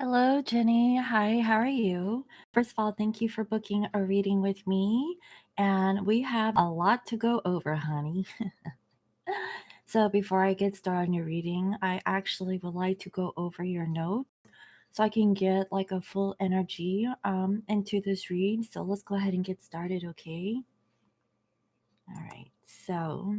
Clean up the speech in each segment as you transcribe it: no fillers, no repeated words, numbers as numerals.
Hello, Jenny. Hi, how are you? First of all, thank you for booking a reading with me. And we have a lot to go over, honey. So, before I get started on your reading, I actually would like to go over your note so I can get like a full energy into this read. So, let's go ahead and get started, okay? All right. So,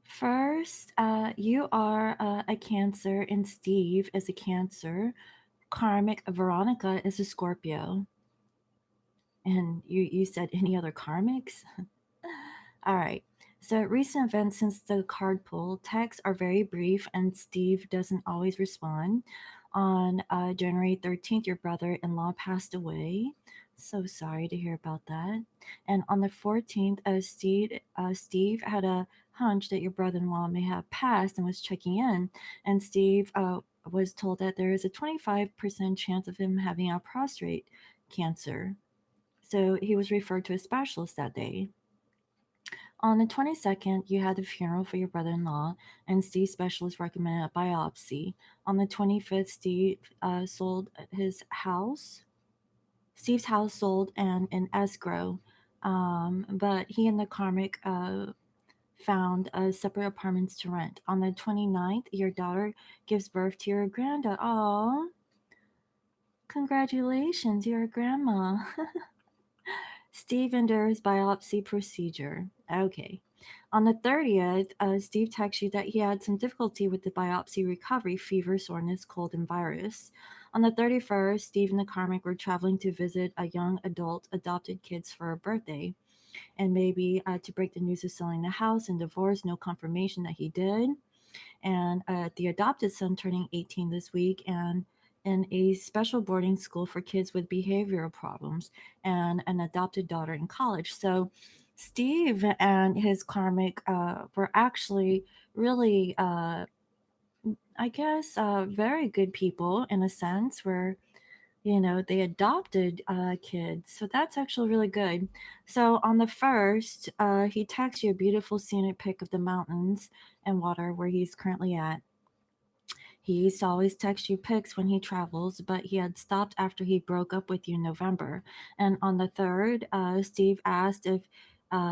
first, you are a Cancer, and Steve is a Cancer. Karmic Veronica is a Scorpio. And you said any other karmics? All right. So recent events since the card pull, texts are very brief and Steve doesn't always respond. On January 13th, your brother-in-law passed away. So sorry to hear about that. And on the 14th, Steve had a hunch that your brother-in-law may have passed and was checking in. And Steve was told that there is a 25% chance of him having a prostate cancer. So he was referred to a specialist that day. On the 22nd, you had the funeral for your brother in law, and Steve's specialist recommended a biopsy. On the 25th, Steve sold his house. Steve's house sold and in escrow, but he and the karmic found separate apartments to rent. On the 29th, your daughter gives birth to your granddaughter. Oh, congratulations, you're a grandma. Steve endures biopsy procedure. Okay. On the 30th, Steve texted you that he had some difficulty with the biopsy recovery, fever, soreness, cold, and virus. On the 31st, Steve and the karmic were traveling to visit a young adult adopted kids for a birthday. And maybe to break the news of selling the house and divorce, no confirmation that he did. And the adopted son turning 18 this week, and in a special boarding school for kids with behavioral problems, and an adopted daughter in college. So Steve and his karmic were actually really, I guess, very good people in a sense where they adopted kids. So that's actually really good. So on the first, he texts you a beautiful scenic pic of the mountains and water where he's currently at. He used to always text you pics when he travels, but he had stopped after he broke up with you in November. And on the third, Steve asked if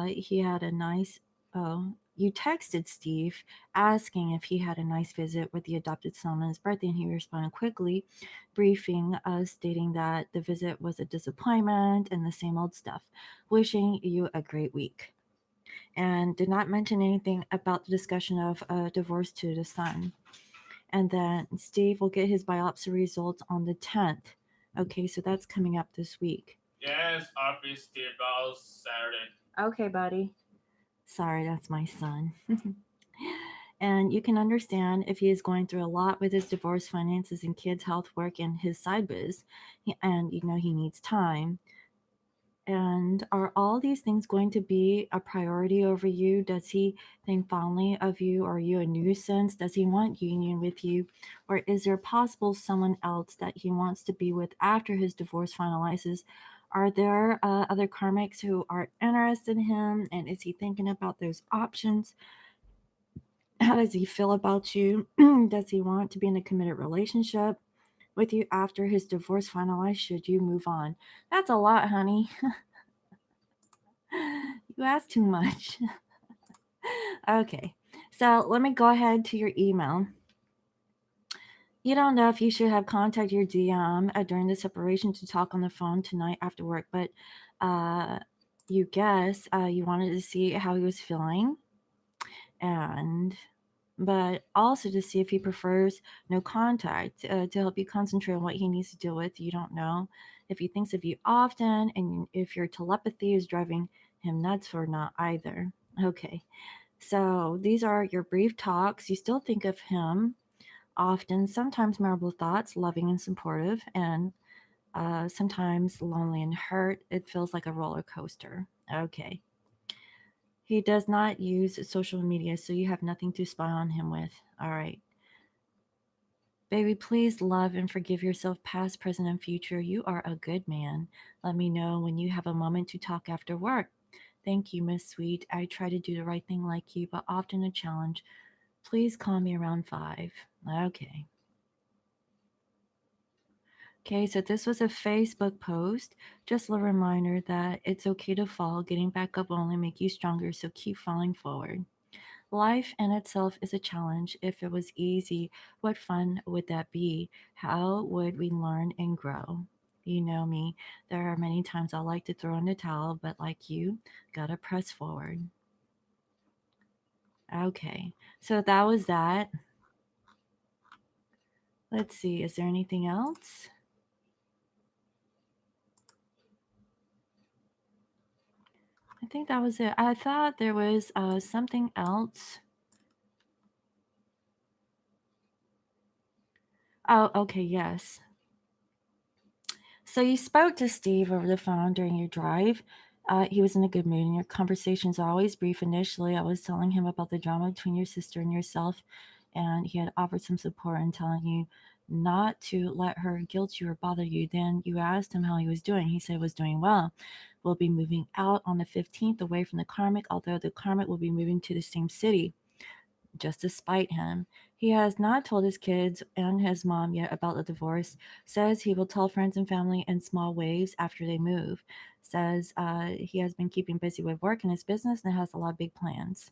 he had a nice. Oh, you texted Steve asking if he had a nice visit with the adopted son on his birthday, and he responded quickly, briefing us, stating that the visit was a disappointment and the same old stuff. Wishing you a great week. And did not mention anything about the discussion of a divorce to the son. And then Steve will get his biopsy results on the 10th. Okay, so that's coming up this week. Yes, office Steve goes Saturday. Okay, buddy. Sorry, that's my son. And you can understand if he is going through a lot with his divorce, finances, and kids' health, work, and his side biz. And he needs time. And are all these things going to be a priority over you? Does he think fondly of you? Are you a nuisance? Does he want union with you? Or is there possible someone else that he wants to be with after his divorce finalizes? Are there other karmics who are interested in him? And is he thinking about those options? How does he feel about you? Does he want to be in a committed relationship with you after his divorce finalized? Should you move on? That's a lot, honey. You asked too much. Okay, so let me go ahead to your email. You don't know if you should have contacted your DM during the separation to talk on the phone tonight after work, but uh, you guess you wanted to see how he was feeling, and but also to see if he prefers no contact to help you concentrate on what he needs to deal with. You don't know if he thinks of you often and if your telepathy is driving him nuts or not either. Okay. So these are your brief talks. You still think of him often, sometimes memorable thoughts, loving and supportive, and sometimes lonely and hurt. It feels like a roller coaster. Okay. He does not use social media, so you have nothing to spy on him with. All right. Baby, please love and forgive yourself, past, present, and future. You are a good man. Let me know when you have a moment to talk after work. Thank you, Miss Sweet. I try to do the right thing like you, but often a challenge. Please call me around 5. Okay. Okay, so this was a Facebook post. Just a reminder that it's okay to fall. Getting back up will only make you stronger, so keep falling forward. Life in itself is a challenge. If it was easy, what fun would that be? How would we learn and grow? You know me, there are many times I like to throw in the towel, but like you, gotta press forward. Okay, so that was that. Let's see, is there anything else? I think that was it. I thought there was something else. Oh, okay, yes. So you spoke to Steve over the phone during your drive. He was in a good mood, and your conversations are always brief initially. I was telling him about the drama between your sister and yourself, and he had offered some support in telling you not to let her guilt you or bother you. Then you asked him how he was doing. He said he was doing well. We'll be moving out on the 15th away from the Karmic, although the Karmic will be moving to the same city just to spite him. He has not told his kids and his mom yet about the divorce. Says he will tell friends and family in small waves after they move. Says he has been keeping busy with work and his business and has a lot of big plans.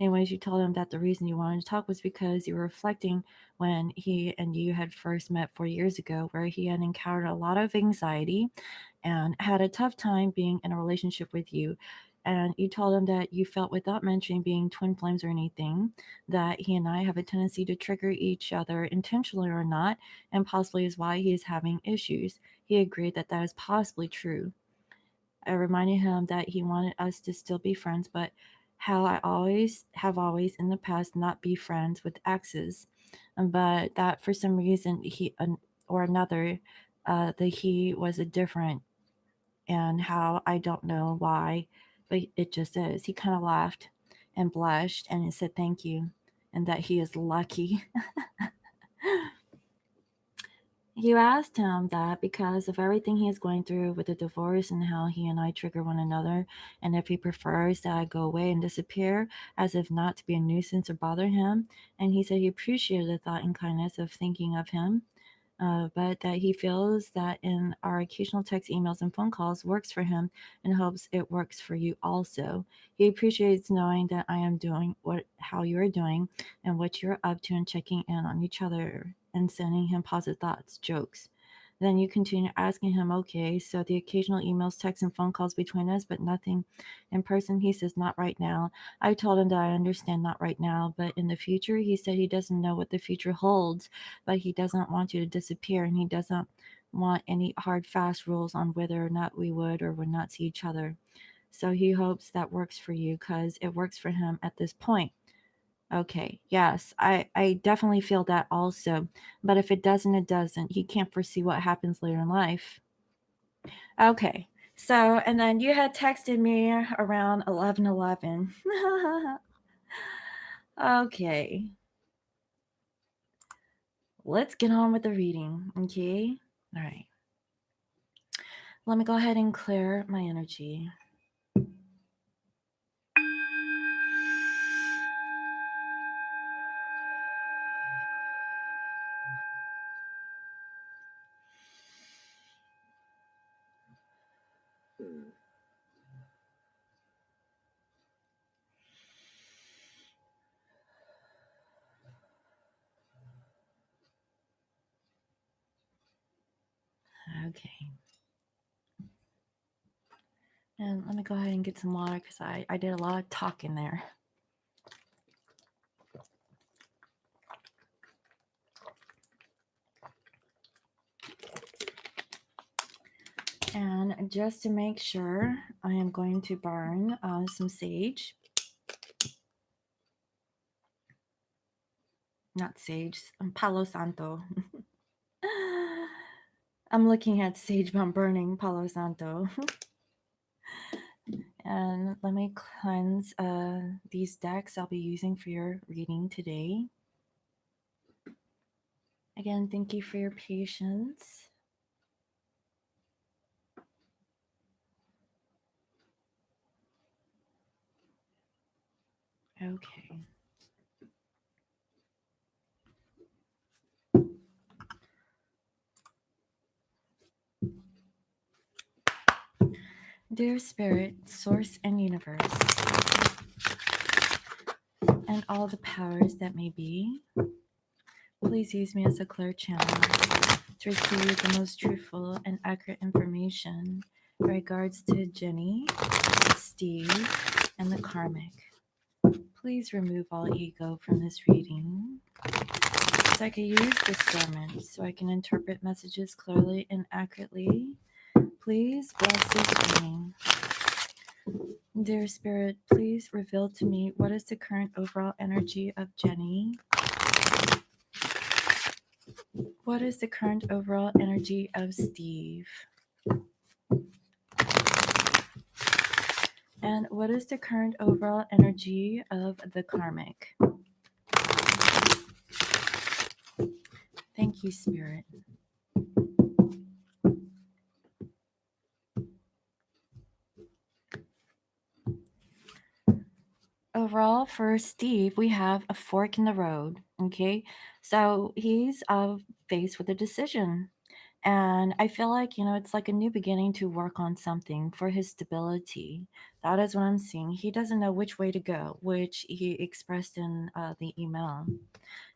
Anyways, you told him that the reason you wanted to talk was because you were reflecting when he and you had first met 4 years ago, where he had encountered a lot of anxiety and had a tough time being in a relationship with you. And you told him that you felt, without mentioning being twin flames or anything, that he and I have a tendency to trigger each other intentionally or not, and possibly is why he is having issues. He agreed that that is possibly true. I reminded him that he wanted us to still be friends, but how I always in the past not be friends with exes, but that for some reason or another, the he was a different, and how I don't know why, but it just is. He kind of laughed and blushed and said thank you, and that he is lucky. You asked him that because of everything he is going through with the divorce and how he and I trigger one another, and if he prefers that I go away and disappear as if not to be a nuisance or bother him. And he said he appreciated the thought and kindness of thinking of him, but that he feels that in our occasional text, emails, and phone calls works for him and hopes it works for you also. He appreciates knowing that I am doing how you're doing and what you're up to and checking in on each other and sending him positive thoughts, jokes. Then you continue asking him, okay, so the occasional emails, texts, and phone calls between us, but nothing in person. He says, not right now. I told him that I understand not right now, but in the future. He said he doesn't know what the future holds, but he doesn't want you to disappear, and he doesn't want any hard, fast rules on whether or not we would or would not see each other. So he hopes that works for you because it works for him at this point. Okay, yes, I definitely feel that also. But if it doesn't, it doesn't. He can't foresee what happens later in life. Okay, so, and then you had texted me around 11:11. Okay, let's get on with the reading. Okay, all right. Let me go ahead and clear my energy. Okay. And let me go ahead and get some water because I did a lot of talking there. And just to make sure, I am going to burn some sage. Not sage, Palo Santo. I'm looking at sage, but I'm burning Palo Santo. And let me cleanse these decks I'll be using for your reading today. Again, thank you for your patience. Okay. Dear Spirit, Source and Universe, and all the powers that may be, please use me as a clear channel to receive the most truthful and accurate information in regards to Jenny, Steve, and the karmic. Please remove all ego from this reading so I can use discernment so I can interpret messages clearly and accurately. Please bless this reading. Dear Spirit, please reveal to me what is the current overall energy of Jenny. What is the current overall energy of Steve? And what is the current overall energy of the karmic? Thank you, Spirit. Overall, for Steve, we have a fork in the road. Okay, so he's faced with a decision. And I feel like, it's like a new beginning to work on something for his stability. That is what I'm seeing. He doesn't know which way to go, which he expressed in the email.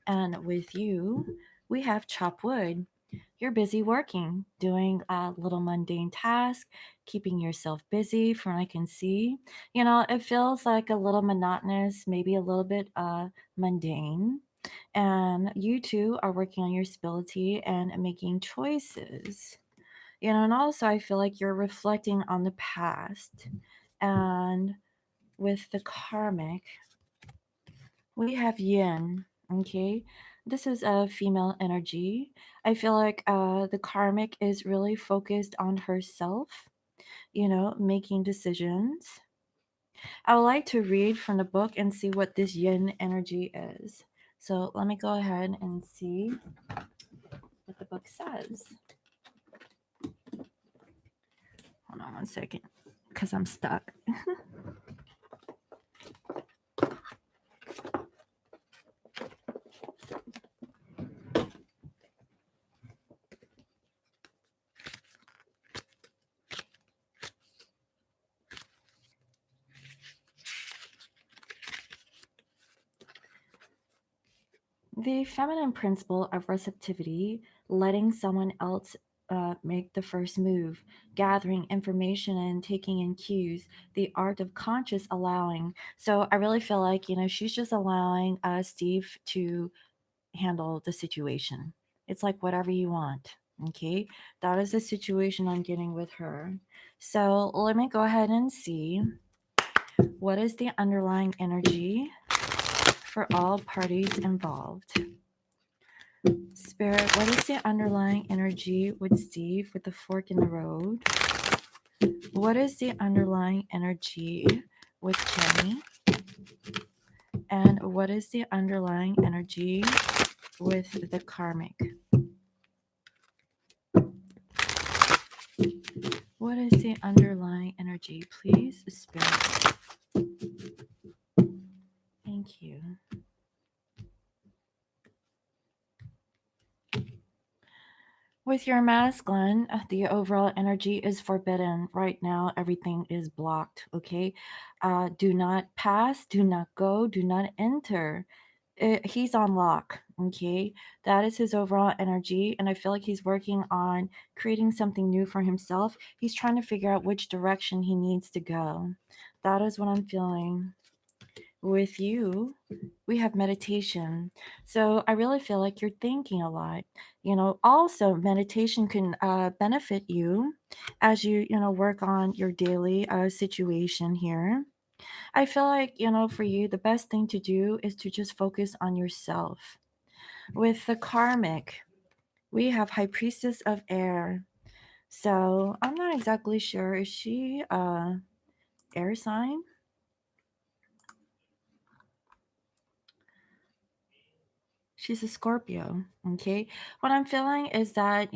And with you, we have chop wood. You're busy working, doing a little mundane task, keeping yourself busy from what I can see. It feels like a little monotonous, maybe a little bit mundane. And you two are working on your stability and making choices. And also I feel like you're reflecting on the past. And with the karmic, we have yin. Okay, this is a female energy. I feel like the karmic is really focused on herself, making decisions. I would like to read from the book and see what this yin energy is. So let me go ahead and see what the book says. Hold on one second, because I'm stuck. The feminine principle of receptivity, letting someone else make the first move, gathering information and taking in cues, the art of conscious allowing. So I really feel like, she's just allowing Steve to handle the situation. It's like whatever you want. Okay, that is the situation I'm getting with her. So let me go ahead and see what is the underlying energy for all parties involved. Spirit, what is the underlying energy with Steve with the fork in the road? What is the underlying energy with Jenny? And what is the underlying energy with the karmic? What is the underlying energy, please, Spirit? Thank you. With your masculine, the overall energy is forbidden. Right now, everything is blocked, okay? Do not pass, do not go, do not enter. He's on lock, okay? That is his overall energy. And I feel like he's working on creating something new for himself. He's trying to figure out which direction he needs to go. That is what I'm feeling. With you, we have meditation. So I really feel like you're thinking a lot. Also meditation can benefit you as you work on your daily situation here. I feel like, for you, the best thing to do is to just focus on yourself. With the karmic, we have High Priestess of Air. So I'm not exactly sure. Is she air sign? She's a Scorpio. Okay. What I'm feeling is that,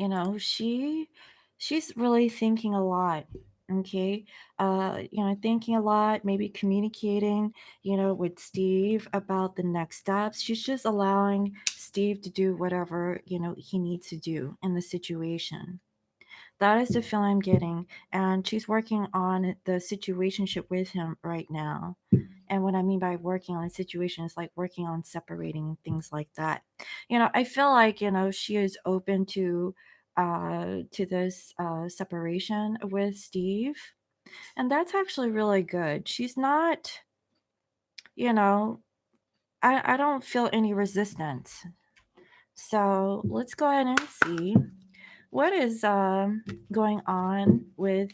she's really thinking a lot. Okay. Thinking a lot, maybe communicating, with Steve about the next steps. She's just allowing Steve to do whatever, he needs to do in the situation. That is the feeling I'm getting. And she's working on the situationship with him right now. And what I mean by working on a situation is like working on separating and things like that. I feel like, she is open to this separation with Steve. And that's actually really good. She's not, you know, I don't feel any resistance. So let's go ahead and see what is going on with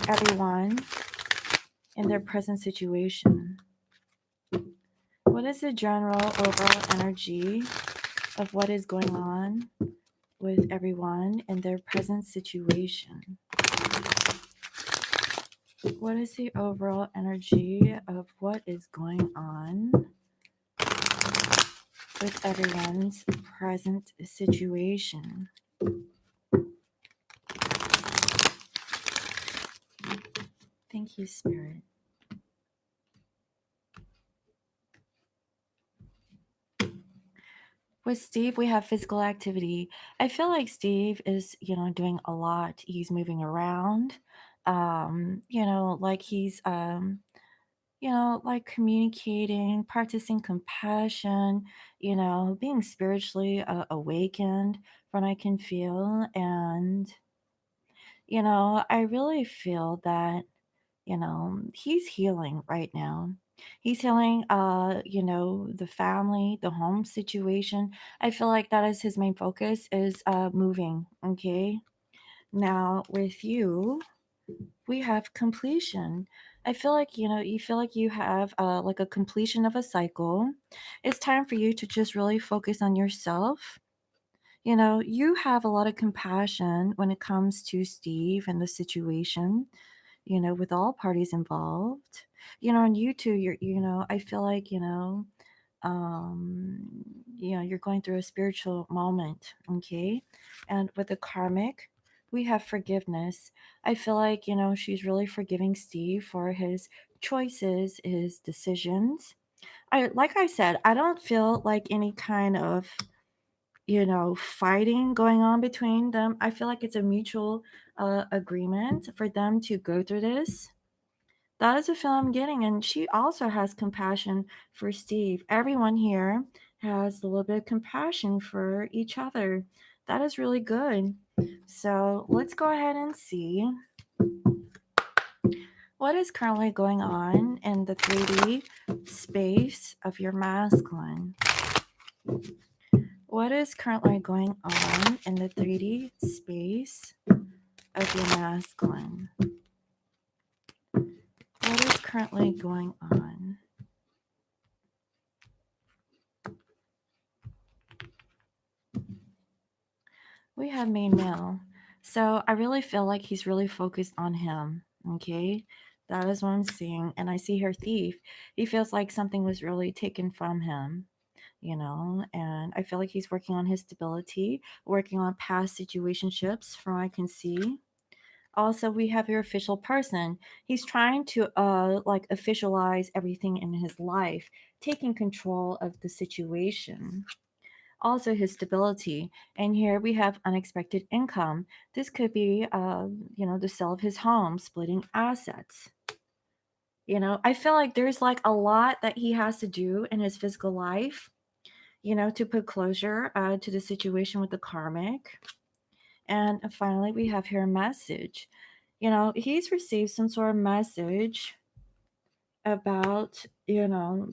everyone in their present situation. What is the general overall energy of what is going on with everyone in their present situation? What is the overall energy of what is going on with everyone's present situation? Thank you, Spirit. With Steve, we have physical activity. I feel like Steve is, doing a lot. He's moving around. Like he's like communicating, practicing compassion, being spiritually awakened from what I can feel. And, I really feel that, he's healing right now. He's healing, the family, the home situation. I feel like that is his main focus is moving. Okay. Now with you, we have completion. I feel like, you feel like you have like a completion of a cycle. It's time for you to just really focus on yourself. You have a lot of compassion when it comes to Steve and the situation, with all parties involved. And you too, I feel like, um, you're going through a spiritual moment, okay? And with the karmic, we have forgiveness. I feel like, she's really forgiving Steve for his choices, his decisions. Like I said, I don't feel like any kind of, fighting going on between them. I feel like it's a mutual agreement for them to go through this. That is a feel I'm getting. And she also has compassion for Steve. Everyone here has a little bit of compassion for each other. That is really good. So let's go ahead and see what is currently going on in the 3D space of your masculine. What is currently going on in the 3D space of your masculine? What is currently going on? We have main male. So I really feel like he's really focused on him. Okay. That is what I'm seeing. And I see her thief. He feels like something was really taken from him, and I feel like he's working on his stability, working on past situationships from what I can see. Also, we have your official person. He's trying to like officialize everything in his life, taking control of the situation. Also his stability. And here we have unexpected income. This could be, the sale of his home, splitting assets. I feel like there's like a lot that he has to do in his physical life, to put closure to the situation with the karmic. And finally, we have here a message. He's received some sort of message about,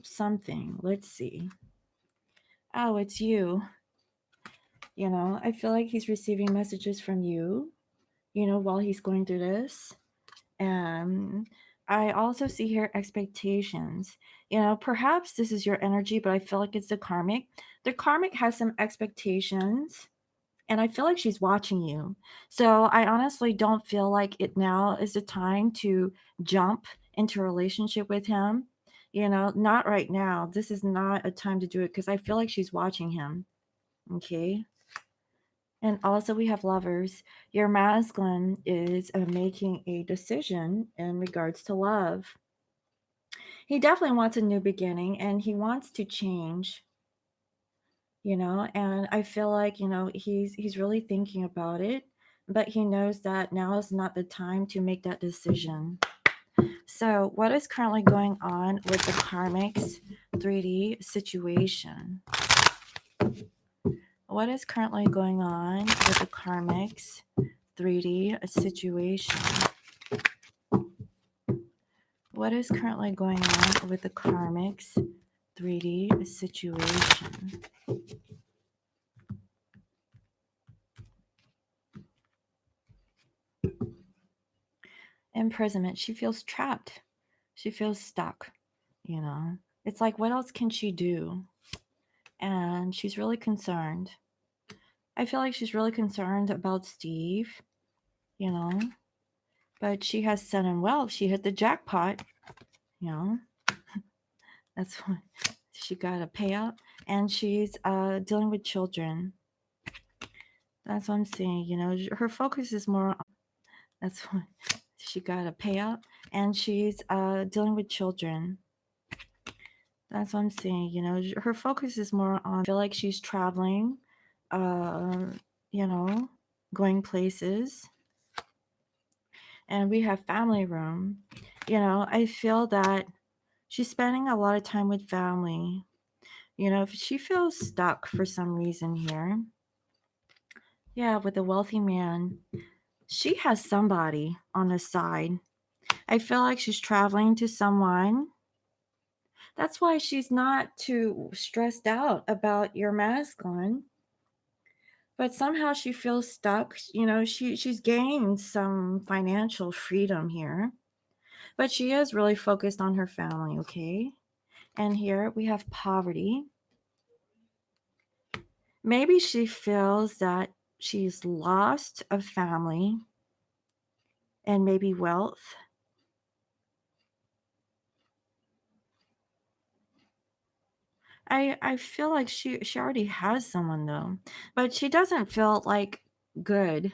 something. Let's see. Oh, it's you. I feel like he's receiving messages from you, while he's going through this. And I also see here expectations. Perhaps this is your energy, but I feel like it's the karmic. The karmic has some expectations, and I feel like she's watching you. So I honestly don't feel like it now is the time to jump into a relationship with him. Not right now. This is not a time to do it because I feel like she's watching him. Okay. And also, we have lovers. Your masculine is making a decision in regards to love. He definitely wants a new beginning and he wants to change, and I feel like, he's really thinking about it. but he knows that now is not the time to make that decision. So, what is currently going on with the karmic's 3D situation? What is currently going on with the karmic's 3D situation? What is currently going on with the karmic's 3D situation? Imprisonment. She feels trapped. She feels stuck, you know. It's like, what else can she do? And she's really concerned. I feel like she's really concerned about Steve, you know. But she has sudden wealth. She hit the jackpot, you know. That's why she got a payout. And she's dealing with children. That's what I'm saying, you know. Her focus is more on, that's why she got a payout. And she's dealing with children. That's what I'm saying, you know. Her focus is more on, I feel like she's traveling, uh, you know, going places. And we have family room. You know, I feel that she's spending a lot of time with family. You know, if she feels stuck for some reason here, yeah, with a wealthy man, she has somebody on the side. I feel like she's traveling to someone. That's why she's not too stressed out about your masculine. But somehow she feels stuck. You know, she's gained some financial freedom here. But she is really focused on her family, okay? And here we have poverty. Maybe she feels that she's lost a family and maybe wealth. I feel like she already has someone though, but she doesn't feel like good.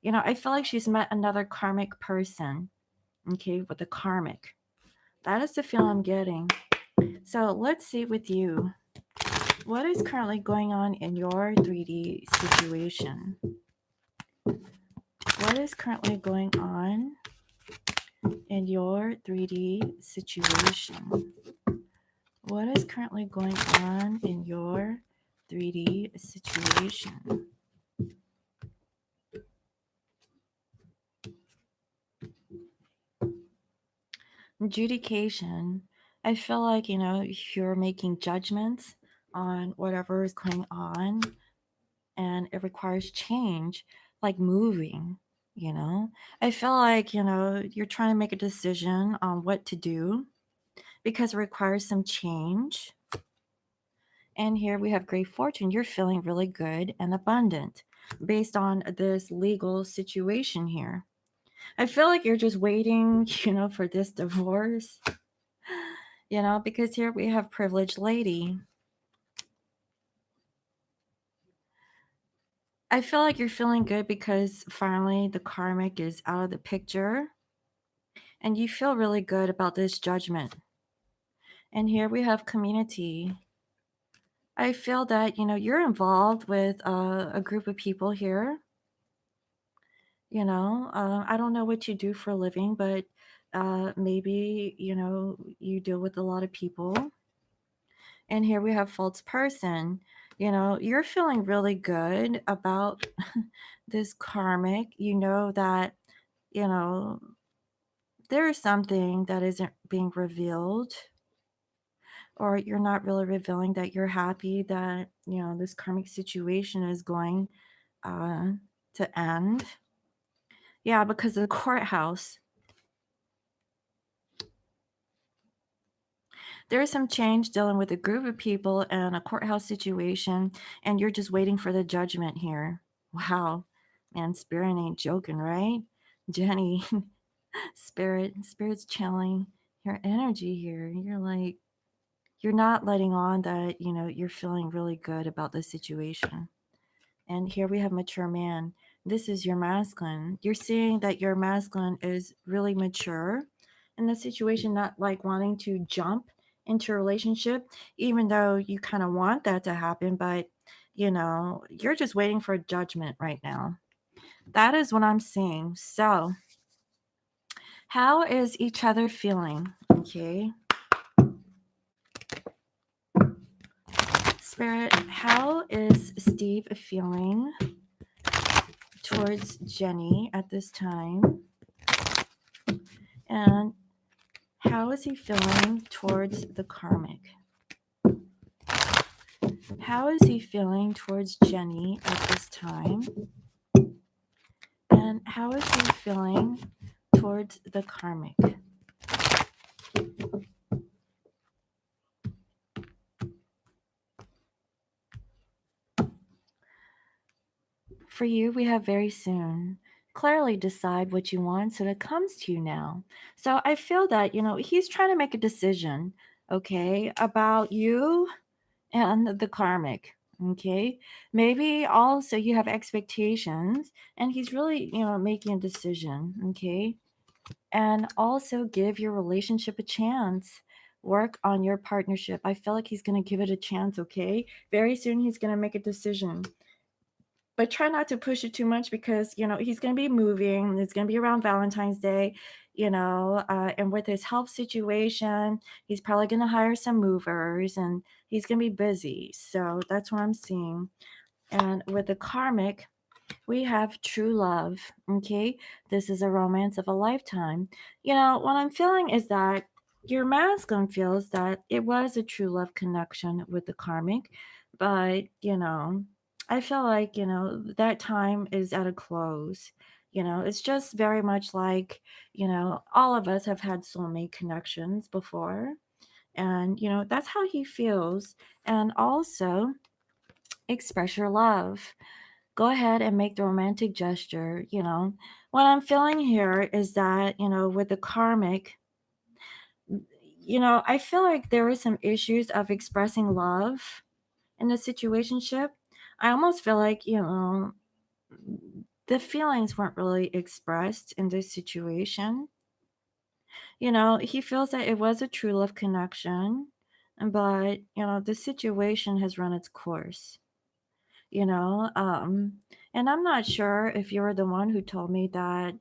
You know, I feel like she's met another karmic person, okay, with the karmic. That is the feel I'm getting. So let's see with you. What is currently going on in your 3D situation? What is currently going on in your 3D situation? What is currently going on in your 3D situation? Adjudication. I feel like, you know, you're making judgments on whatever is going on and it requires change, like moving, you know. I feel like, you know, you're trying to make a decision on what to do because it requires some change. And here we have great fortune. You're feeling really good and abundant based on this legal situation here. I feel like you're just waiting, you know, for this divorce, you know, because here we have privileged lady. I feel like you're feeling good because finally the karmic is out of the picture and you feel really good about this judgment. And here we have community. I feel that, you know, you're involved with a group of people here. You know, I don't know what you do for a living, but maybe, you know, you deal with a lot of people. And here we have false person. You know, you're feeling really good about this karmic. You know that, you know, there is something that isn't being revealed, or you're not really revealing that you're happy that, you know, this karmic situation is going uh, to end. Yeah, because of the courthouse. There is some change dealing with a group of people and a courthouse situation, and you're just waiting for the judgment here. Wow. Man, Spirit ain't joking, right? Jenny, Spirit's channeling your energy here. You're like, you're not letting on that, you know, you're feeling really good about the situation. And here we have mature man. This is your masculine. You're seeing that your masculine is really mature in the situation, not like wanting to jump into a relationship, even though you kind of want that to happen. But, you know, you're just waiting for judgment right now. That is what I'm seeing. So, how is each other feeling? Okay. Spirit, how is Steve feeling towards Jenny at this time? And how is he feeling towards the karmic? How is he feeling towards Jenny at this time? And how is he feeling towards the karmic? For you, we have very soon. Clearly decide what you want so that comes to you now. So I feel that, he's trying to make a decision, okay, about you and the karmic. Okay. Maybe also you have expectations and he's really, making a decision. Okay. And also give your relationship a chance. Work on your partnership. I feel like he's going to give it a chance. Okay. Very soon he's going to make a decision, but try not to push it too much because he's going to be moving. It's going to be around Valentine's Day, and with his health situation, he's probably going to hire some movers and he's going to be busy. So that's what I'm seeing. And with the karmic, we have true love. Okay, this is a romance of a lifetime. What I'm feeling is that your masculine feels that it was a true love connection with the karmic, but I feel like that time is at a close. It's just very much like all of us have had soulmate connections before, and that's how he feels. And also express your love. Go ahead and make the romantic gesture. What I'm feeling here is that with the karmic, I feel like there is some issues of expressing love in the situationship. I almost feel like the feelings weren't really expressed in this situation. He feels that it was a true love connection, but the situation has run its course. you know um and I'm not sure if you're the one who told me that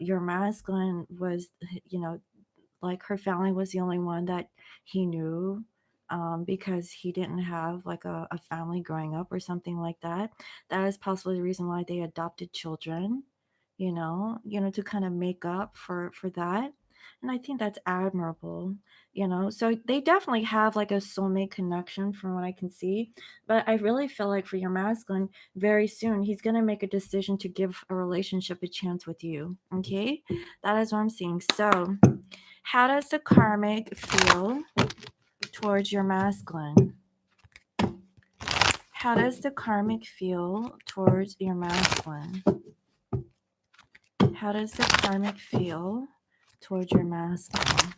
your masculine was, like her family was the only one that he knew, because he didn't have like a family growing up or something like that. That is possibly the reason why they adopted children, to kind of make up for that. And I think that's admirable. So they definitely have like a soulmate connection from what I can see. But I really feel like for your masculine, very soon he's going to make a decision to give a relationship a chance with you. Okay, that is what I'm seeing. So how does the karmic feel towards your masculine? How does the karmic feel towards your masculine? How does the karmic feel towards your masculine?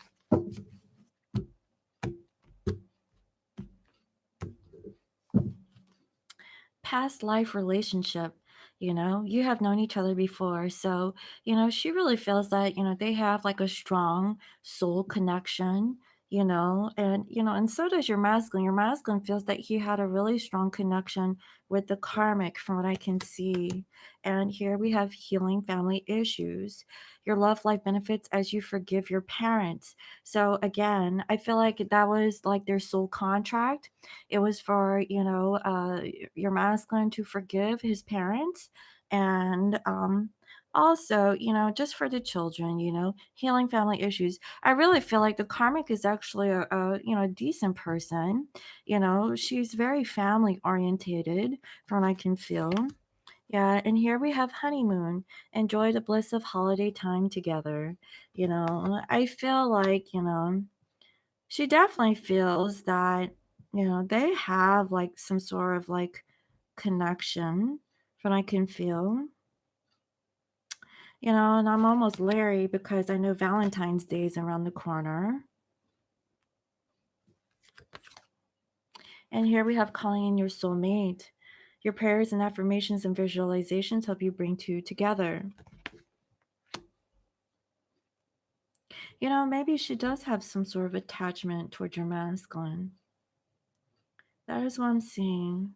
Past life relationship. You have known each other before, so she really feels that they have like a strong soul connection. And so does your masculine feels that he had a really strong connection with the karmic from what I can see. And here we have healing family issues. Your love life benefits as you forgive your parents. So again, I feel like that was like their soul contract. It was for your masculine to forgive his parents, and also just for the children, healing family issues. I really feel like the karmic is actually a decent person. She's very family orientated from what I can feel. Yeah, and here we have honeymoon. Enjoy the bliss of holiday time together. I feel like she definitely feels that they have like some sort of like connection from I can feel. And I'm almost leery because I know Valentine's Day is around the corner. And here we have calling in your soulmate. Your prayers and affirmations and visualizations help you bring two together. Maybe she does have some sort of attachment towards your masculine. That is what I'm seeing.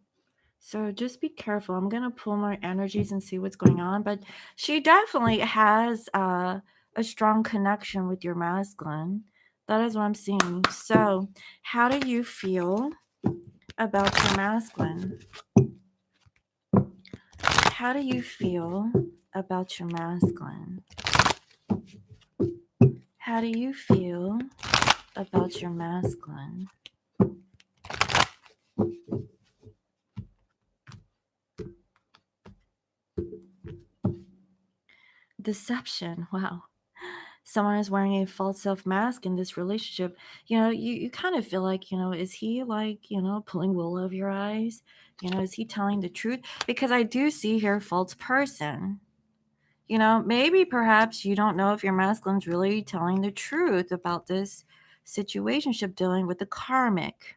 So just be careful. I'm gonna pull more energies and see what's going on. But she definitely has a strong connection with your masculine. That is what I'm seeing. So, how do you feel about your masculine? How do you feel about your masculine? How do you feel about your masculine? Deception. Wow. Someone is wearing a false self mask in this relationship. You kind of feel like, is he like, pulling wool over your eyes? Is he telling the truth? Because I do see here false person. Maybe perhaps you don't know if your masculine's really telling the truth about this situationship dealing with the karmic.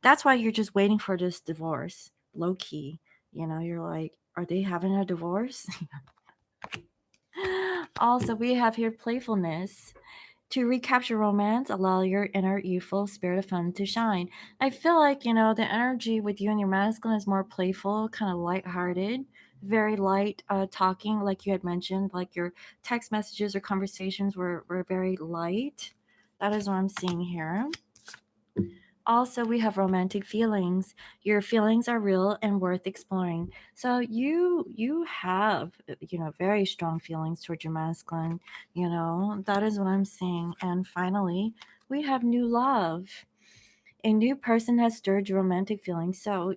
That's why you're just waiting for this divorce, low key. You're like, are they having a divorce? Also, we have here playfulness. To recapture romance, allow your inner youthful spirit of fun to shine. I feel like, the energy with you and your masculine is more playful, kind of lighthearted, very light talking, like you had mentioned, like your text messages or conversations were very light. That is what I'm seeing here. Also, we have romantic feelings. Your feelings are real and worth exploring. So you have very strong feelings towards your masculine. That is what I'm seeing. And finally, we have new love. A new person has stirred your romantic feelings. So,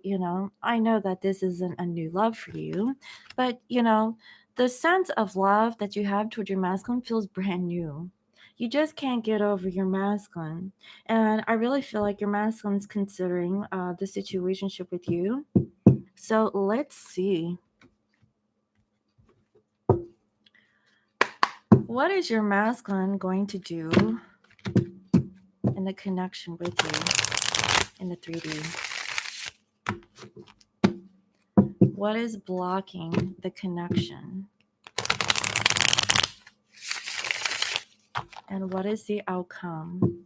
I know that this isn't a new love for you, but, the sense of love that you have toward your masculine feels brand new. You just can't get over your masculine. And I really feel like your masculine's considering the situationship with you. So let's see. What is your masculine going to do in the connection with you in the 3D? What is blocking the connection? And what is the outcome?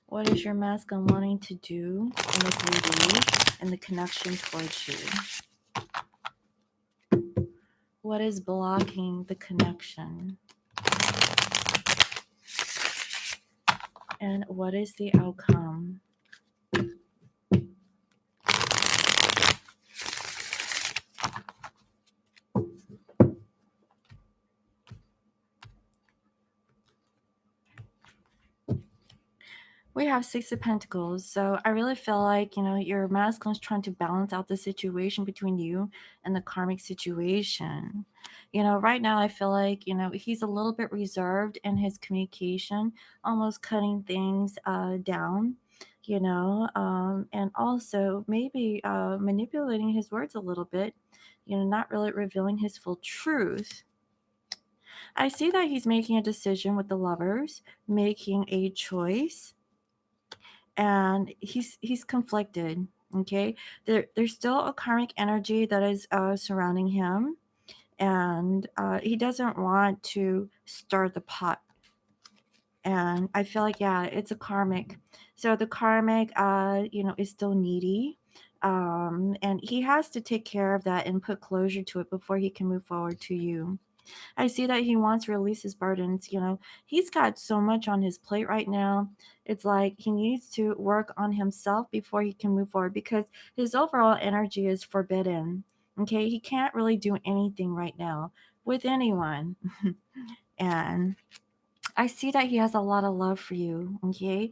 What is your masculine wanting to do in the 3D and the connection towards you? What is blocking the connection? And what is the outcome? We have Six of Pentacles. So I really feel like, your masculine's trying to balance out the situation between you and the karmic situation. Right now I feel like, he's a little bit reserved in his communication, almost cutting things down, and also maybe manipulating his words a little bit, not really revealing his full truth. I see that he's making a decision with the lovers, making a choice, and he's conflicted. Okay, there's still a karmic energy that is surrounding him, and he doesn't want to stir the pot. And I feel like, yeah, it's a karmic. So the karmic is still needy, and he has to take care of that and put closure to it before he can move forward to you. I see that he wants to release his burdens. He's got so much on his plate right now. It's like he needs to work on himself before he can move forward because his overall energy is forbidden. Okay, he can't really do anything right now with anyone. And I see that he has a lot of love for you, okay?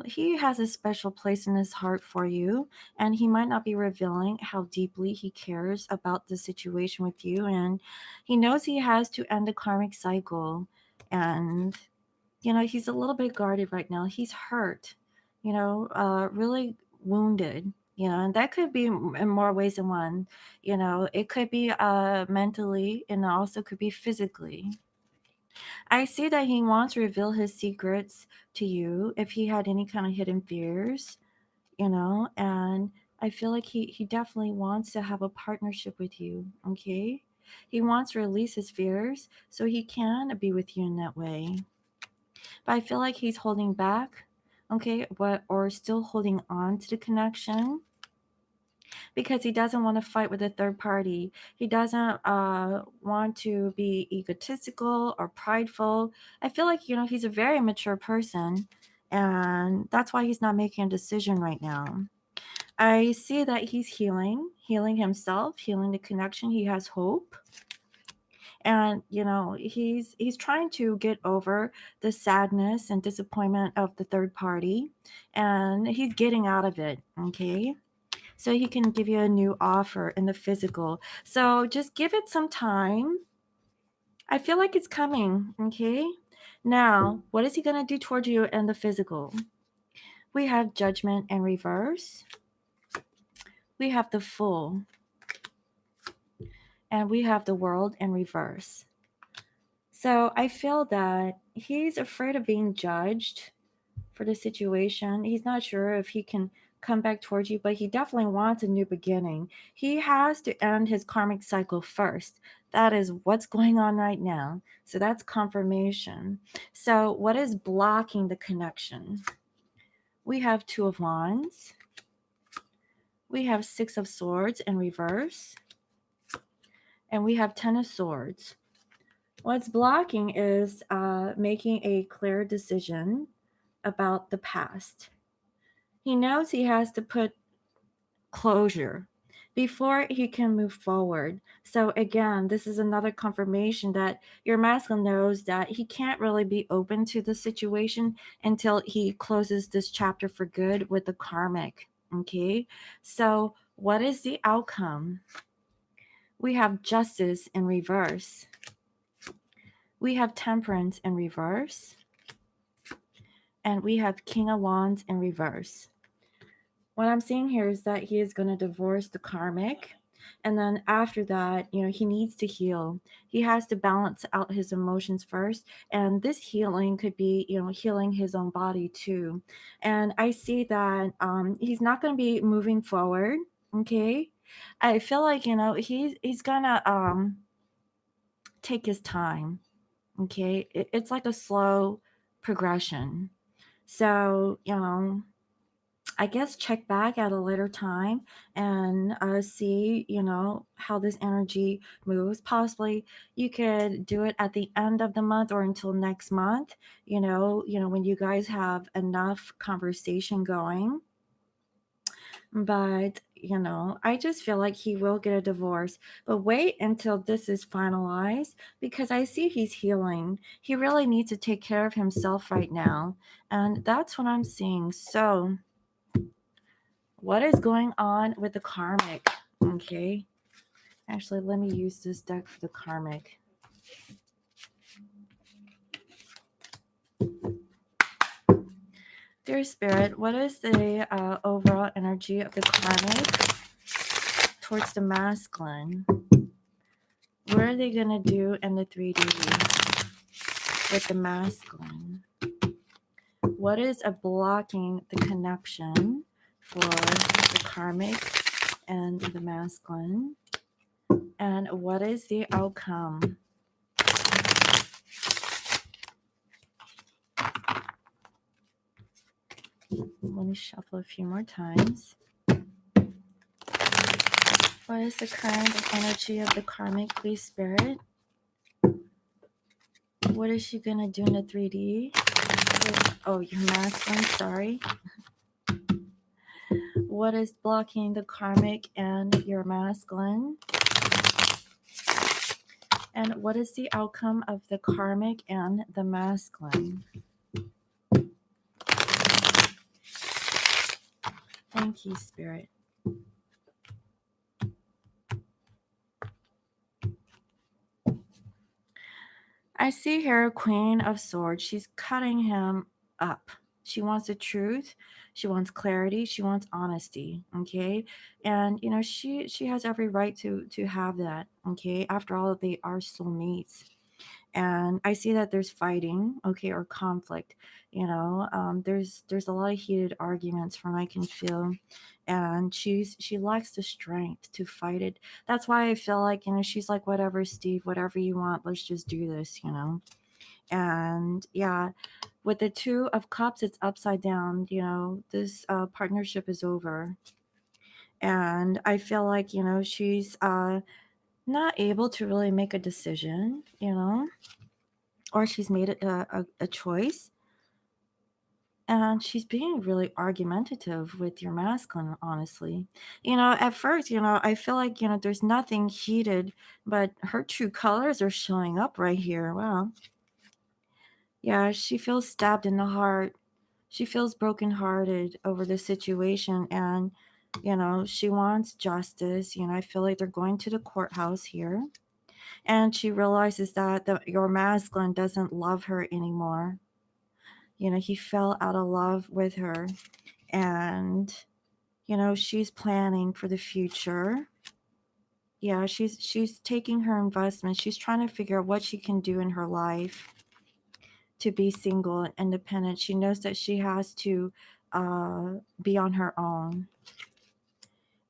He has a special place in his heart for you, and he might not be revealing how deeply he cares about the situation with you. And he knows he has to end the karmic cycle. And, he's a little bit guarded right now. He's hurt, really wounded. And that could be in more ways than one. It could be mentally, and also could be physically. I see that he wants to reveal his secrets to you if he had any kind of hidden fears, and I feel like he definitely wants to have a partnership with you, okay? He wants to release his fears so he can be with you in that way. But I feel like he's holding back, okay, or still holding on to the connection because he doesn't want to fight with a third party. He doesn't want to be egotistical or prideful. I feel like, he's a very mature person, and that's why he's not making a decision right now. I see that he's healing himself, healing the connection. He has hope. And he's trying to get over the sadness and disappointment of the third party, and he's getting out of it, okay? So he can give you a new offer in the physical. So just give it some time. I feel like it's coming, okay? Now, what is he going to do toward you in the physical? We have judgment in reverse. We have the Fool. And we have the World in reverse. So I feel that he's afraid of being judged for the situation. He's not sure if he can come back towards you, but he definitely wants a new beginning. He has to end his karmic cycle first. That is what's going on right now. So that's confirmation. So, what is blocking the connection? We have Two of Wands. We have Six of Swords in reverse. And we have Ten of Swords. What's blocking is making a clear decision about the past. He knows he has to put closure before he can move forward. So again, this is another confirmation that your masculine knows that he can't really be open to the situation until he closes this chapter for good with the karmic. Okay, so what is the outcome? We have Justice in reverse. We have Temperance in reverse. And we have King of Wands in reverse. What I'm seeing here is that he is going to divorce the karmic. And then after that, he needs to heal. He has to balance out his emotions first. And this healing could be, healing his own body too. And I see that he's not going to be moving forward. Okay. I feel like, he's going to take his time. Okay. It's like a slow progression. So, I guess check back at a later time and see, how this energy moves. Possibly you could do it at the end of the month or until next month, when you guys have enough conversation going. But, I just feel like he will get a divorce. But wait until this is finalized because I see he's healing. He really needs to take care of himself right now. And that's what I'm seeing. So, what is going on with the karmic? Okay. Actually, let me use this deck for the karmic. Dear Spirit, what is the overall energy of the karmic towards the masculine? What are they going to do in the 3D with the masculine? What is blocking the connection for the karmic and the masculine? And what is the outcome? Let me shuffle a few more times. What is the current energy of the karmic, please, Spirit? What is she going to do in the 3D? Oh, your masculine, sorry. What is blocking the karmic and your masculine? And what is the outcome of the karmic and the masculine? Thank you, Spirit. I see here Queen of Swords. She's cutting him up. She wants the truth. She wants clarity. She wants honesty. Okay. And she has every right to have that. Okay. After all, they are soulmates. and I see that there's fighting, okay, or conflict. There's a lot of heated arguments from what I can feel, and she lacks the strength to fight it. That's why I feel like she's like, whatever, Steve, whatever you want, let's just do this. And yeah, with the Two of Cups, it's upside down. This partnership is over, and I feel like she's not able to really make a decision, or she's made a choice, and she's being really argumentative with your masculine, honestly. At first, I feel like there's nothing heated, but her true colors are showing up right here. Wow. Yeah, she feels stabbed in the heart. She feels brokenhearted over the situation, and she wants justice. I feel like they're going to the courthouse here, and she realizes that your masculine doesn't love her anymore. He fell out of love with her, and she's planning for the future. Yeah, she's taking her investment. She's trying to figure out what she can do in her life to be single and independent. She knows that she has to be on her own.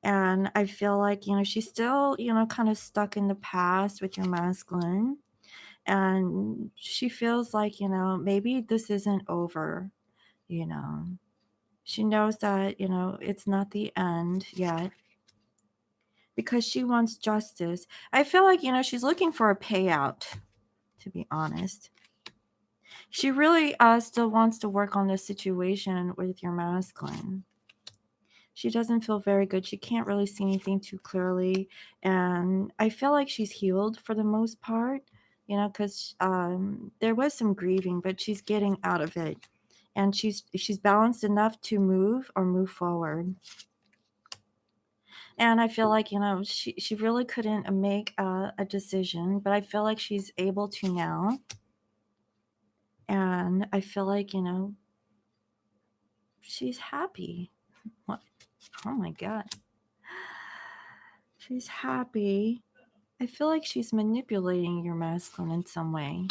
And I feel like, she's still, kind of stuck in the past with your masculine. And she feels like, maybe this isn't over, you know. She knows that, it's not the end yet because she wants justice. I feel like, she's looking for a payout, to be honest. She really still wants to work on this situation with your masculine. She doesn't feel very good. She can't really see anything too clearly. And I feel like she's healed for the most part, because there was some grieving, but she's getting out of it. And she's balanced enough to move forward. And I feel like, she really couldn't make a decision, but I feel like she's able to now. And I feel like, she's happy. What? Oh my God. She's happy. I feel like she's manipulating your masculine in some way.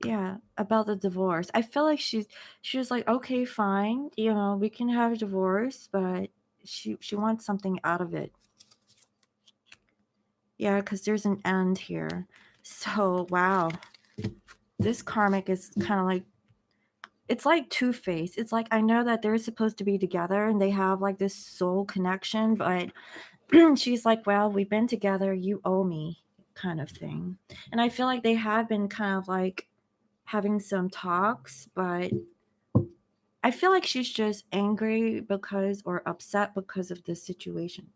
Yeah, about the divorce. I feel like she was like, okay, fine, we can have a divorce, but she wants something out of it. Yeah, because there's an end here. So wow, this karmic is kind of like, it's like two-faced. It's like, I know that they're supposed to be together and they have like this soul connection, but she's like, well, we've been together, you owe me, kind of thing. And I feel like they have been kind of like having some talks, but I feel like she's just angry because, or upset because of this situation.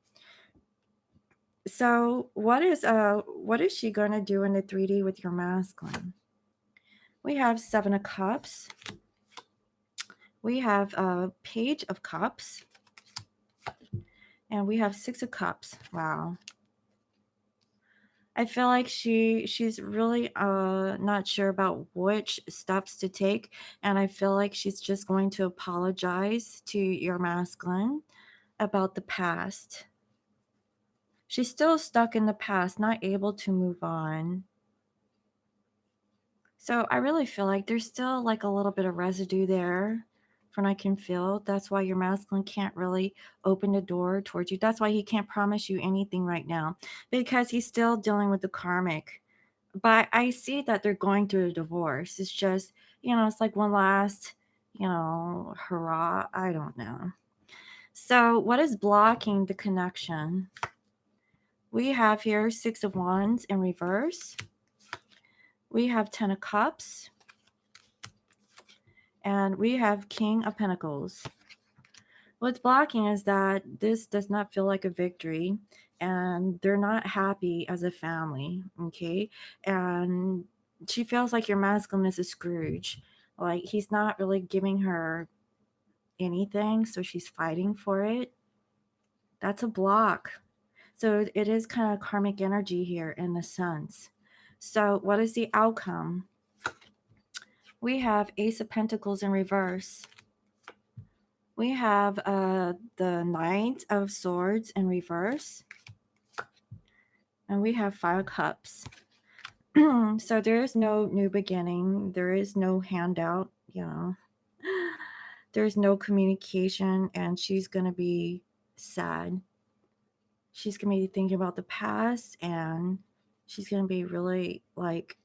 So what is she gonna do in the 3D with your masculine? We have Seven of Cups. We have a Page of Cups. And we have Six of Cups. Wow. I feel like she's really not sure about which steps to take, and I feel like she's just going to apologize to your masculine about the past. She's still stuck in the past, not able to move on. So I really feel like there's still like a little bit of residue there from I can feel. That's why your masculine can't really open the door towards you. That's why he can't promise you anything right now, because he's still dealing with the karmic. But I see that they're going through a divorce. It's just, it's like one last, hurrah. I don't know. So what is blocking the connection? We have here Six of Wands in reverse. We have Ten of Cups. And we have King of Pentacles. What's blocking is that this does not feel like a victory, and they're not happy as a family, okay? And she feels like your masculine is a Scrooge. Like, he's not really giving her anything, so she's fighting for it. That's a block. So it is kind of karmic energy here in the sense. So what is the outcome? We have Ace of Pentacles in reverse. We have the Knight of Swords in reverse. And we have Five of Cups. So there is no new beginning, there is no handout, you know. There's no communication, and she's going to be sad. She's going to be thinking about the past, and she's going to be really like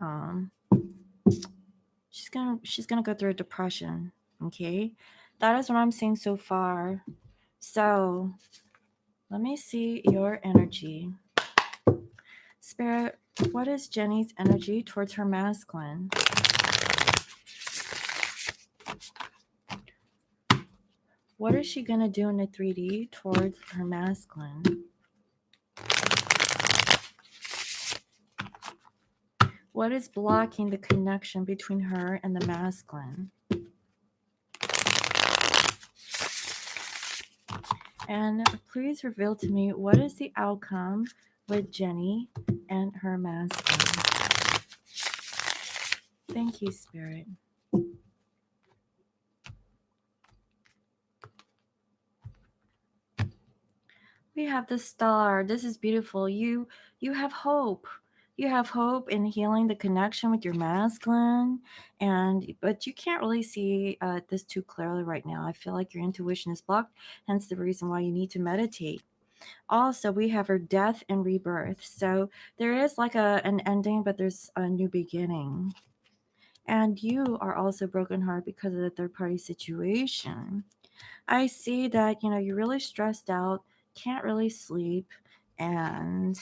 um she's going to go through a depression, okay? That is what I'm seeing so far. So, let me see your energy. Spirit, what is Jenny's energy towards her masculine? What is she going to do in the 3D towards her masculine? What is blocking the connection between her and the masculine? And please reveal to me what is the outcome with Jenny and her masculine. Thank you, Spirit. We have the star. This is beautiful. You have hope. You have hope in healing the connection with your masculine, and but you can't really see this too clearly right now. I feel like your intuition is blocked, hence the reason why you need to meditate. Also, we have her death and rebirth. So there is like an ending, but there's a new beginning. And you are also broken heart because of the third party situation. I see that, you're really stressed out, can't really sleep, and,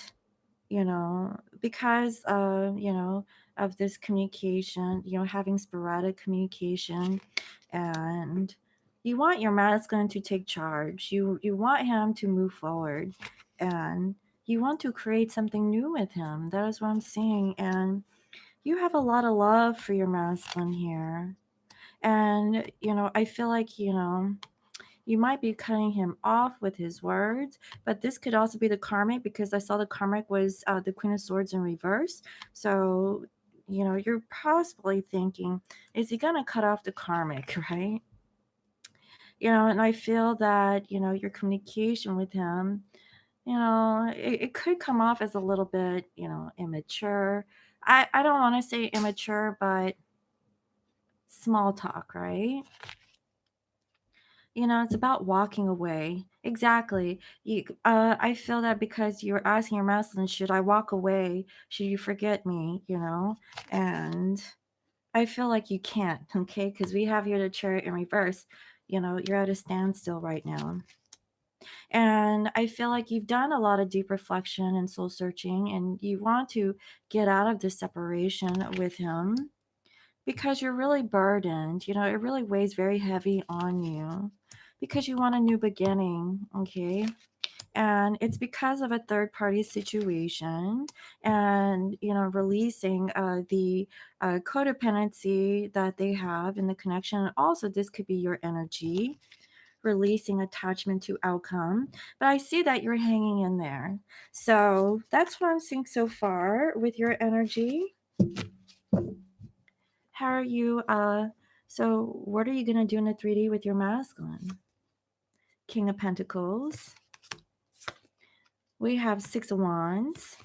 because of this communication, having sporadic communication, and you want your masculine to take charge. You want him to move forward, and you want to create something new with him. That is what I'm seeing. And you have a lot of love for your masculine here. And, I feel like, you might be cutting him off with his words, but this could also be the karmic, because I saw the karmic was the Queen of Swords in reverse. So, you're possibly thinking, is he going to cut off the karmic, right? And I feel that, your communication with him, it could come off as a little bit, immature. I don't want to say immature, but small talk, right? It's about walking away. Exactly. I feel that because you're asking your masculine, should I walk away? Should you forget me? And I feel like you can't, okay? Because we have here the chariot in reverse. You're at a standstill right now. And I feel like you've done a lot of deep reflection and soul searching, and you want to get out of this separation with him because you're really burdened. It really weighs very heavy on you because you want a new beginning, okay? And it's because of a third party situation, and releasing the codependency that they have in the connection. And also, this could be your energy releasing attachment to outcome, but I see that you're hanging in there. So that's what I'm seeing so far with your energy. How are you? So what are you gonna do in the 3D with your masculine? King of Pentacles. We have Six of Wands,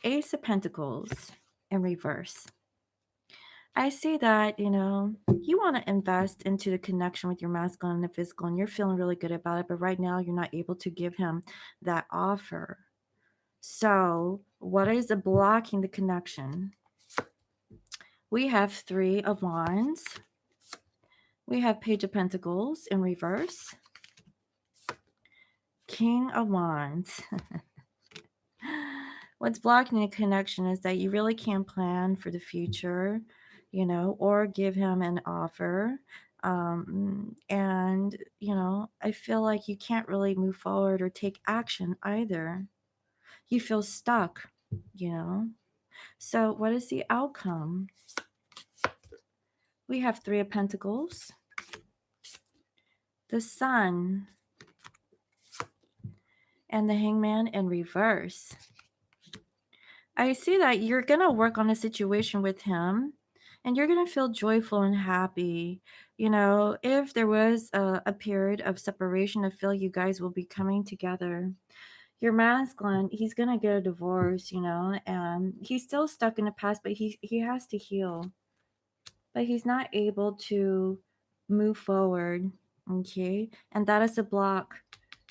Ace of Pentacles in reverse. I see that, you want to invest into the connection with your masculine and the physical, and you're feeling really good about it, but right now you're not able to give him that offer. So, what is blocking the connection? We have Three of Wands. We have Page of Pentacles in reverse. King of Wands. What's blocking the connection is that you really can't plan for the future, or give him an offer. And, I feel like you can't really move forward or take action either. You feel stuck, you know. So, what is the outcome? We have Three of Pentacles, the Sun, and the Hangman in reverse. I see that you're going to work on a situation with him, and you're going to feel joyful and happy. If there was a period of separation, I feel you guys will be coming together. Your masculine, he's gonna get a divorce, and he's still stuck in the past, but he has to heal, but he's not able to move forward. Okay, and that is a block.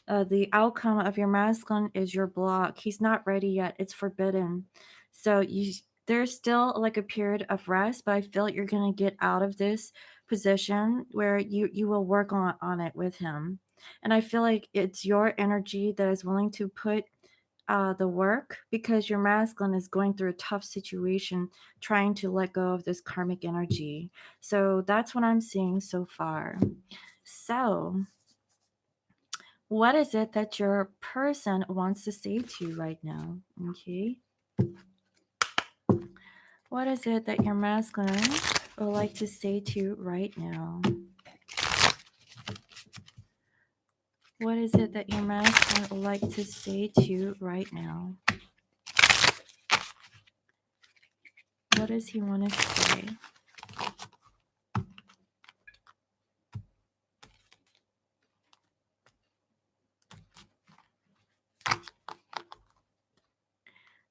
The outcome of your masculine is your block. He's not ready yet. It's forbidden. So there's still like a period of rest, but I feel like you're gonna get out of this position where you will work on it with him. And I feel like it's your energy that is willing to put the work, because your masculine is going through a tough situation trying to let go of this karmic energy. So that's what I'm seeing so far. So what is it that your person wants to say to you right now? Okay. What is it that your masculine would like to say to you right now? What is it that your masculine would like to say to you right now? What does he want to say?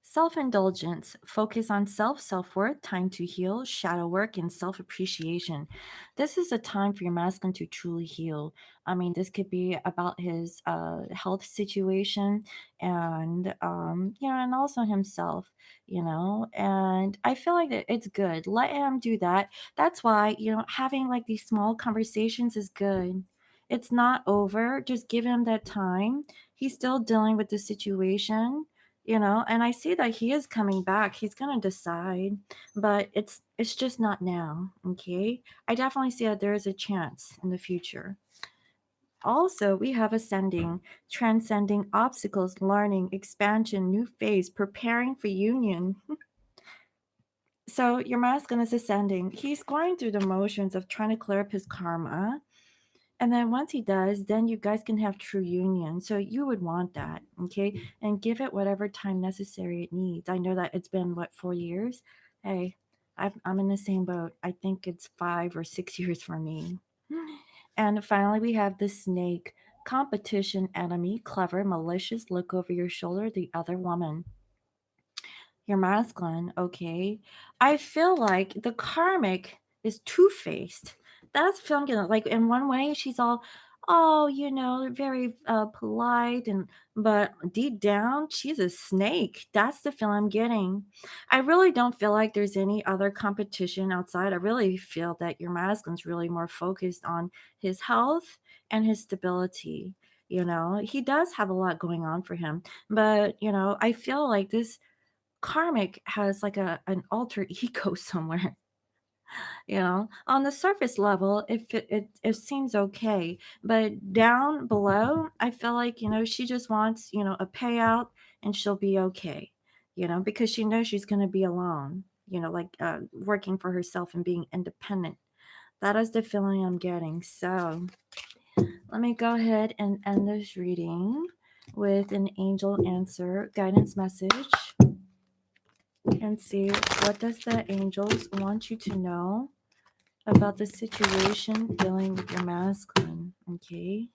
Self-indulgence, focus on self-worth, time to heal, shadow work, and self-appreciation. This is a time for your masculine to truly heal. I mean, this could be about his health situation, and and also himself. And I feel like that it's good. Let him do that. That's why having like these small conversations is good. It's not over. Just give him that time. He's still dealing with the situation, and I see that he is coming back. He's going to decide, but it's just not now. Okay, I definitely see that there is a chance in the future. Also, we have ascending, transcending obstacles, learning, expansion, new phase, preparing for union. So your masculine is ascending. He's going through the motions of trying to clear up his karma. And then once he does, then you guys can have true union. So you would want that, okay? And give it whatever time necessary it needs. I know that it's been, what, 4 years? Hey, I'm in the same boat. I think it's 5 or 6 years for me. And finally, we have the snake. Competition, enemy, clever, malicious, look over your shoulder, the other woman. Your masculine, okay. I feel like the karmic is two-faced. That's feeling like in one way she's all, oh, very polite, and but deep down she's a snake. That's the feel I'm getting. I really don't feel like there's any other competition outside. I really feel that your masculine's really more focused on his health and his stability. He does have a lot going on for him, but I feel like this karmic has like an alter ego somewhere. On the surface level, it seems okay, but down below I feel like she just wants a payout, and she'll be okay, because she knows she's going to be alone, like working for herself and being independent. That is the feeling I'm getting. So let me go ahead and end this reading with an angel answer guidance message, and see what does the angels want you to know about the situation dealing with your masculine. Okay,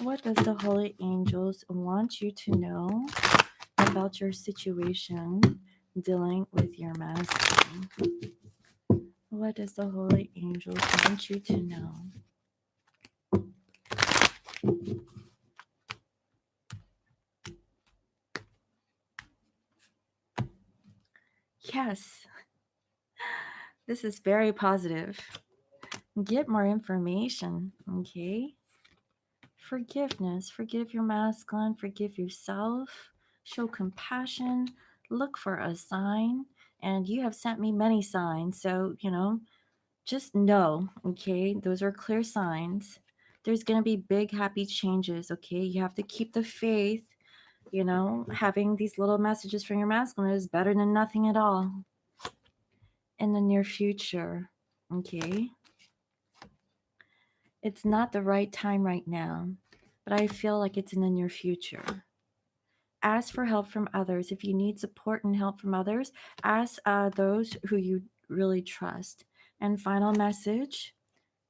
what does the holy angels want you to know about your situation dealing with your masculine? What does the holy angels want you to know? Yes, this is very positive. Get more information. Okay, forgiveness. Forgive your masculine, forgive yourself, show compassion, look for a sign. And you have sent me many signs. So, just know, okay, those are clear signs. There's going to be big, happy changes, okay? You have to keep the faith. Having these little messages from your masculine is better than nothing at all in the near future, okay? It's not the right time right now, but I feel like it's in the near future. Ask for help from others. If you need support and help from others, ask those who you really trust. And final message,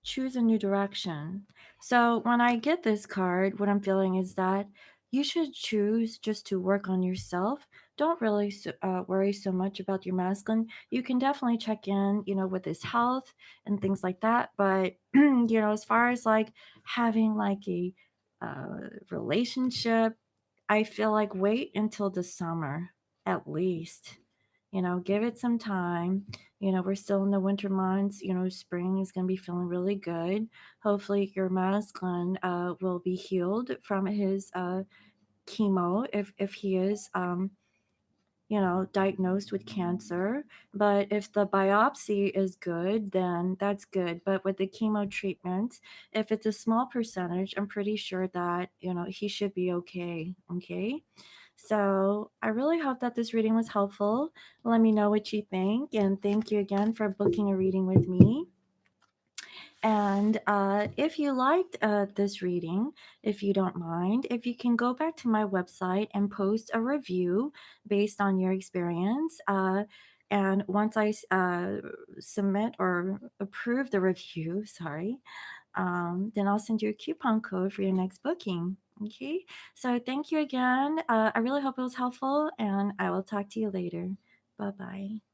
choose a new direction. So when I get this card, what I'm feeling is that, you should choose just to work on yourself. Don't really worry so much about your masculine. You can definitely check in, with his health and things like that. But, as far as like having like a relationship, I feel like wait until the summer at least. Give it some time. We're still in the winter months. Spring is going to be feeling really good. Hopefully, your masculine will be healed from his chemo if he is diagnosed with cancer. But if the biopsy is good, then that's good. But with the chemo treatment, if it's a small percentage, I'm pretty sure that he should be okay. Okay. So I really hope that this reading was helpful. Let me know what you think, and thank you again for booking a reading with me. And if you liked this reading, if you don't mind, if you can go back to my website and post a review based on your experience. And once I submit or approve the review, sorry, then I'll send you a coupon code for your next booking. Okay, so thank you again. I really hope it was helpful, and I will talk to you later. Bye bye.